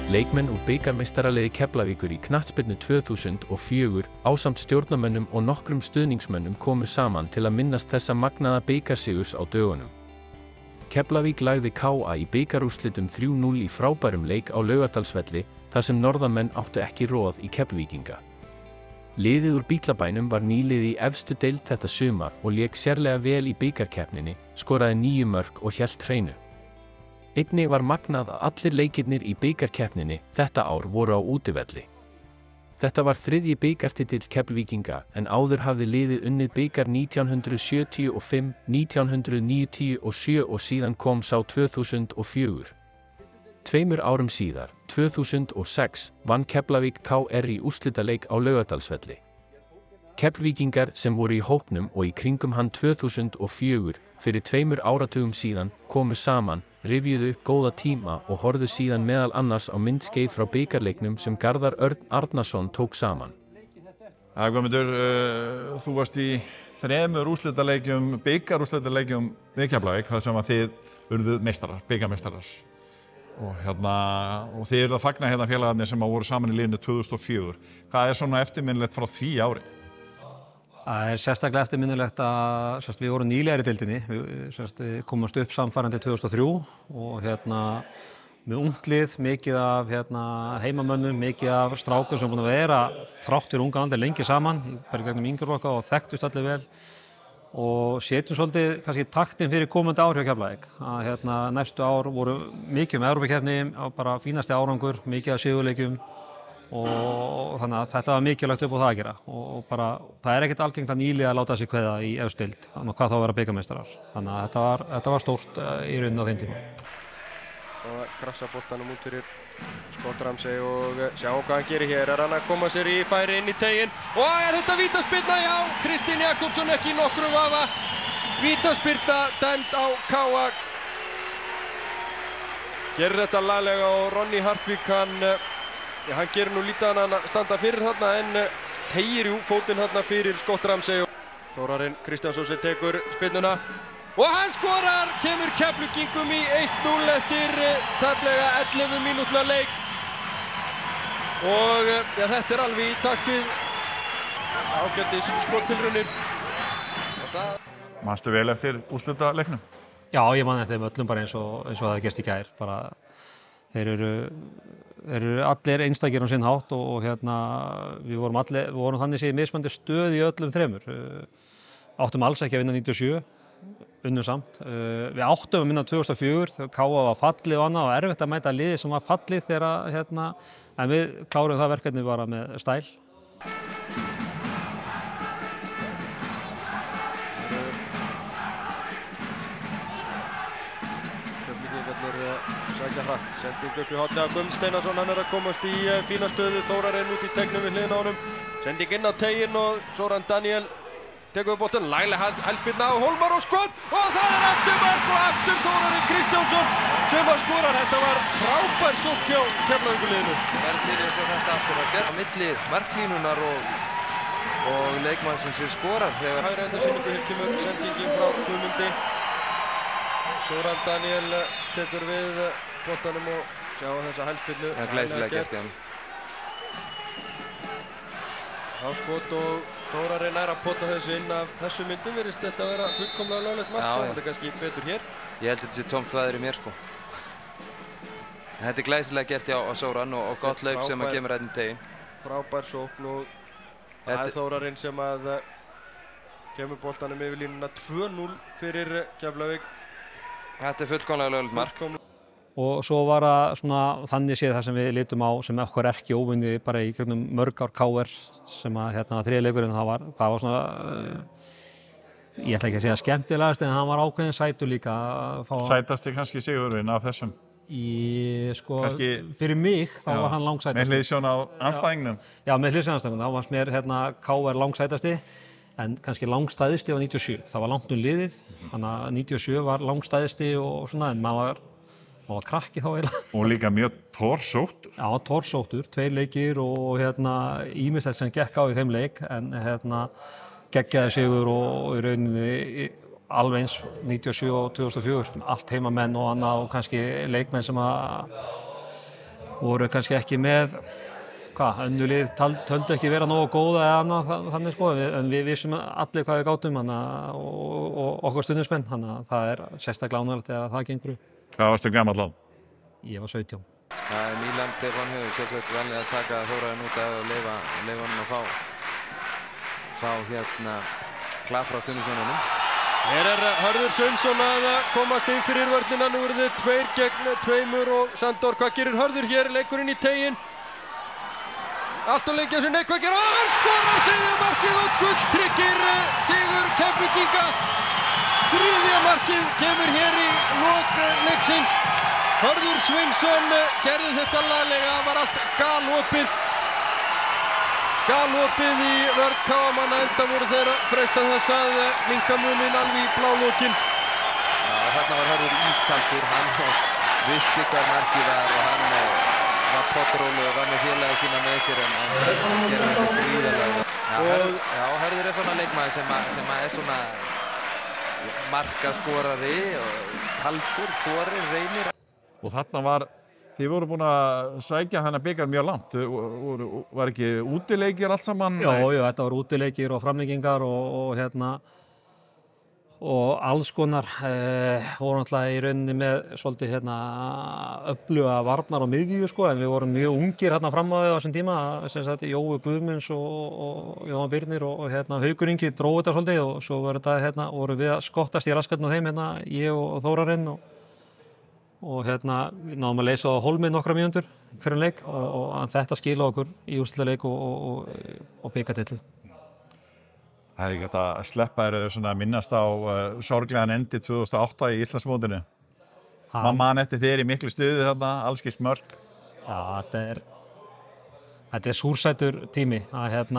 Leikmenn úr bikarmeistaraliði Keflavíkur í knattspyrnu 2004 ásamt stjórnarmönnum og nokkrum stuðningsmönnum komu saman til að minnast þessa magnaða bikarsigurs á dögunum. Keflavík lagði KA í bikarúrslitum 3-0 í frábærum leik á Laugardalsvelli þar sem norðamenn áttu ekki roð í Keflvíkinga. Liðið úr Bítlabænum var nýliði í efstu deild þetta sumar og lék sérlega vel í bikarkeppninni, skoraði 9 mörk og hélt hreinu. Einnig var magnað að allir leikirnir í bikarkeppninni þetta ár voru á útivelli. Þetta var 3. bikartitill Keflvíkinga en áður hafði liðið unnið bikar 1975, 1997 og síðan kom sá 2004. 2 árum síðar, 2006, vann Keflavík KR í úrslitaleik á Laugardalsvelli. Keflvíkingar sem voru í hópnum og í kringum hann 2004 fyrir 2 áratugum síðan komu saman, rifjuðu góða tíma og horfðu síðan meðal annars á myndskeið frá bikarleiknum sem Garðar Örn Arnarsson tók saman. Guðmundur, þú varst í 3 úrslitaleikjum, bikarúrslitaleikjum við Keflavík, þar sem að þið urðuð meistarar, bikarmeistarar. Og þið eruð að fagna hérna félagarnir sem voru saman í liðinu 2004. Hvað er svona eftirminnilegt frá því ári? Það er sérstaklega eftirminnilegt að við vorum nýlegir í deildinni. Við komumst upp samfærandi 2003 og með ungt lið, mikið af heimamönnum, mikið af strákum sem búin að vera þrátt fyrir unga aldir lengi saman, bara í gegnum yngreflokka og þekktust allir vel. Og setjum svolítið kannski taktinn fyrir komandi ár hjá Keflavík. Næstu ár voru mikið Evrópukeppni, bara fínasti árangur, mikið af sigurleikjum og þannig að þetta var mikilvægt upp á það að gera. Og bara, það er ekkert algengt að nýliðar láta sig kveða í efstu deild, hvað þá að vera bikarmeistarar. Þannig að þetta var stórt í rauninni á þeim tíma. Og krafsa boltanum út fyrir Scott Ramsey og sjáum hvað hann gerir hér. Er hann að koma sér í færi inn í teiginn og er þetta vítaspyrna? Já, Kristinn Jakobsson ekki í nokkrum vafa. Vítaspyrna dæmd á KA. Gerir þetta laglega og Ronny Hartvig hann gerir nú lítið hann að standa fyrir þarna en teygir fótinn þarna fyrir Scott Ramsey. Þórarinn Kristjánsson sem tekur spyrnuna. Og hann skorar, kemur Keflvíkingum í 1-0 eftir tæplega 11 mínútna leik. Og þetta er alveg í takt við ágætis skottilraunir. Manstu vel eftir úrslitaleiknum? Já, ég man eftir þeim öllum bara eins og það gerst í gær. Þeir eru allir einstakir á sinn hátt og við vorum þannig séð mismunandi stöð í öllum 3. Áttum alls ekki að vinna 97. Unnum samt. Við áttum að minna 2004 þegar KA var fallið og annað og erfitt að mæta liði sem var fallið þegar en við klárum það verkefni bara með stæl. Keflvíkingarnir sækja hratt. Sending upp í hornið af Gunnsteinason, hann er að komast í fína stöðu. Þórarinn út í teignum við hliðina á honum. Sending inn á teiginn og Soran Daniel tekur við boltann, laglega hælspyrna á Hólmar og skot og það er aftur mark og aftur Þórarinn Kristjánsson sem að skora. Þetta var frábær sókn hjá Keflavíkurliðinu. Verður eins og þetta aftur að gera á milli marklínunar og leikmannsins sem skorar. Hægri endursýningu hér kemur sendingin frá Guðmundi. Soran Daniel tekur við boltanum og sjá þessa hælspyrnu. Það er glæsilega gert í hann. Háskot og Þórarinn er að pota þessu inn af þessu myndum. Virðist þetta að vera fullkomlega löglegt mark, svo þetta kannski betur hér. Ég held að þetta sé tómt þvæður í mér Þetta er glæsilega gert á Soran og gott hlaup sem að kemur inn í teginn. Frábær sókn og það er Þórarinn sem að kemur boltanum yfir línuna 2-0 fyrir Keflavík. Þetta er fullkomlega löglegt mark. Og svo var það þannig séð það sem við litum á sem okkur ekki óvinni bara í mörg ár KR sem að 3. leikurinn það var svona ég ætla ekki að segja skemmtilegast en hann var ákveðin sætur líka að fá. Sætasti kannski sigurinn af þessum? Fyrir mig þá var hann langsætasti. Með hliðsjón á andstæðingnum? Já, með hliðsjón á andstæðingnum. Þá fannst mér KR langsætasti en kannski langstæðisti var 97. Það var langt liðið, þannig að 97 var langstæðisti og svona en maður var krakki þá eiginlega. Og líka mjög torsóttur. Já, torsóttur, 2 leikir og ýmislegt sem gekk á í þeim leik en geggjaði sigur og í rauninni alveg eins 97 og 2004. Allt heimamenn og annað og kannski leikmenn sem að voru kannski ekki með önnur lið töldu ekki vera nógu góða eða annað þannig sko, en við vissum allir hvað við gátum og okkur stuðningsmenn, þannig að það er sérstaklega ánægjulegt þegar það gengur upp. Hvað varstu gamall þá? Ég var 17. Það er Mílan Stefán hefur sjálfsagt vanlega að taka Þórarinn út af og leyfa honum að fá klapp frá stuðningsmönnunum. Hér er Hörður Sveinsson að komast inn fyrir vörnina, nú eru þið 2 gegn 2 og Sandor, hvað gerir Hörður hér, leikurinn í teiginn? Allt og lengi að þessu hvað gerir, og hann skorar 3. markið og gulltryggir sigur Keflvíkinga. 3. markið kemur hér í lok leiksins. Hörður Sveinsson gerði þetta laglega, var allt galopið í vörn KM-manna, enda voru þeir að freista þess að minnka muninn alveg í blálokin. Já, þarna var Hörður ískaldur, hann vissi hvað markið var og hann var pottrólu og var með félagi sína með sér en gerði þetta gríðarlega. Hörður er svona leikmaður sem er svona markaskorari og kaldur, þorir, reynir. Og þarna þið voru búin að sækja hana bikar mjög langt. Var ekki útileikir allt saman? Jú, þetta var útileikir og framlengingar og alls konar voru náttúrulega í rauninni með svolítið öfluga varnar og miðju sko, en við vorum mjög ungir fram á þessum tíma, sem sagt Jói Guðmunds og Jóhann Birnir og Haukur Ingi dróðu þetta svolítið og svo voru voru við að skottast í raskatinn á þeim ég og Þórarinn og við náðum að leysa á hólmi nokkra mínútur hverjum leik og þetta skila okkur í úrslitaleik og bikartillu. Það er ekki hægt að sleppa að minnast á sorglegan endi 2008 í Íslandsmótinu. Man eftir þér í miklu stuði þarna, allskis mörk. Já, þetta er súrsætur tími að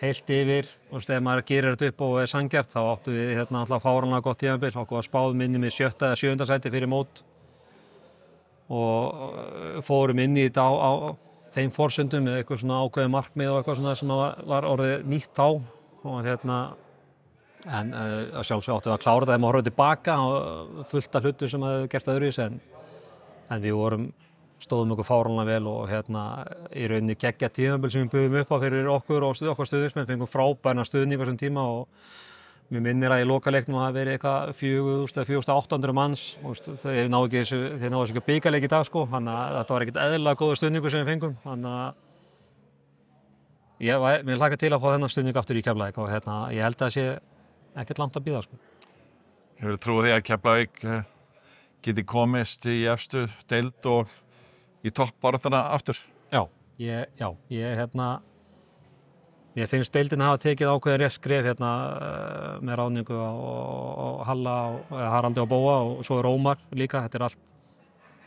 heilt yfir, og þegar maður gerir þetta upp og er sanngjarnt, þá áttu við alltaf fáránlega gott tímabil, okkur var spáð minni með 7. eða 7. sæti fyrir mót og fórum inn í þetta á þeim forsendum með eitthvað svona ákveðið markmið og eitthvað svona sem var orðið nýtt þá og en að sjálfsög áttu við að klára þetta þegar maður horfði tilbaka og fullt af hlutum sem hefði gert öðruvísi en við stóðum okkur fáránlega vel og í rauninni geggjað tímabil sem við buðum upp á fyrir okkur og okkar stuðningsmenn, fengum frábæran stuðning á þessum tíma og mér minnir að í lokaleiknum hafi verið eitthvað 4.000 eða 4.800 manns og þeir náðu ekki bikarleik í dag sko, þannig að þetta var ekkert eðlilega góður stuðningur sem við fengum, þannig að mér hlakka til að fá þennan stuðning aftur í Keflavík og ég held að það sé ekkert langt að bíða sko. Hefur þú trúið því að Keflavík geti komist í efstu deild og í toppbarátuna aftur? Já, mér finnst deildin hafa tekið ákveðið rétt skref með ráðningu á Halla og Haraldi og Bóa og svo er Ómar líka, þetta er allt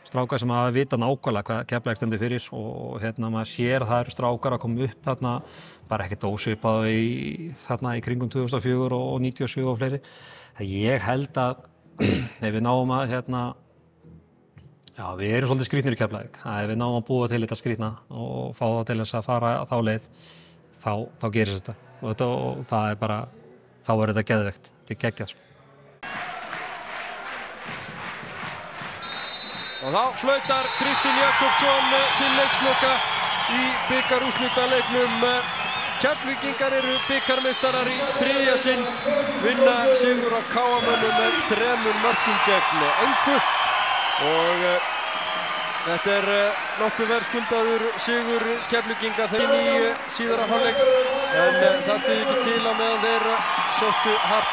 strákar sem hafa vita nákvæmlega hvað Keflavík stendur fyrir og maður sér að það eru strákar að koma upp bara ekkert ósvipað í kringum 2004 og 97 og fleiri. Ég held að ef við náum að við erum svolítið skrýtnir í Keflavík, ef við náum að búa til þetta skrýtna og fá þá til þess að fara þá leið þá gerist þetta og það er bara, þá er þetta geðveikt, þetta er geggjað sko. Og þá flautar Kristinn Jakobsson til leiksloka í bikarúrslitaleiknum. Keflvíkingar eru bikarmeistarar í 3. sinn, vinna sigur á KM-mönnum með 3 mörkum gegn engu og þetta er nokkuð verðskuldaður sigur Keflvíkinga þeim í síðara hálfleik en það dugði ekki til á meðan þeir sóttu hart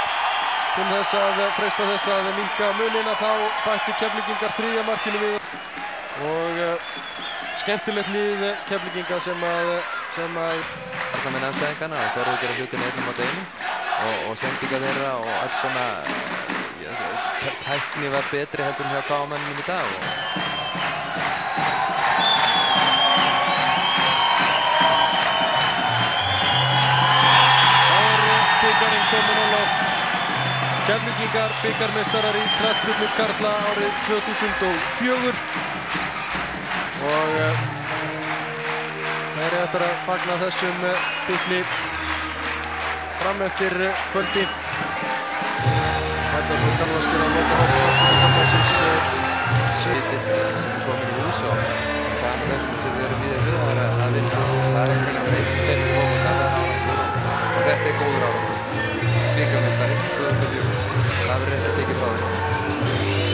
til þess að freista þess að minnka munina, þá bættu Keflvíkingar 3. markinu við og skemmtilegt lið Keflvíkinga sem Það með anstæðingarna og þorðu að gera hlutina einum á deginum og sendinga þeirra og allt svona tækni var betri heldur hjá KM-mönnum í dag bikarinn kominn á loft. Keflvíkingar bikarmeistarar í knattspyrnu karla árið 2004 og þeir eru eftir að fagna þessum titli fram eftir kvöldi. Þetta svo kannu að spila lokahóp knattspyrnusambandsins sem er komin í hús og þetta er góður árangur. Bikarmeistari 2023.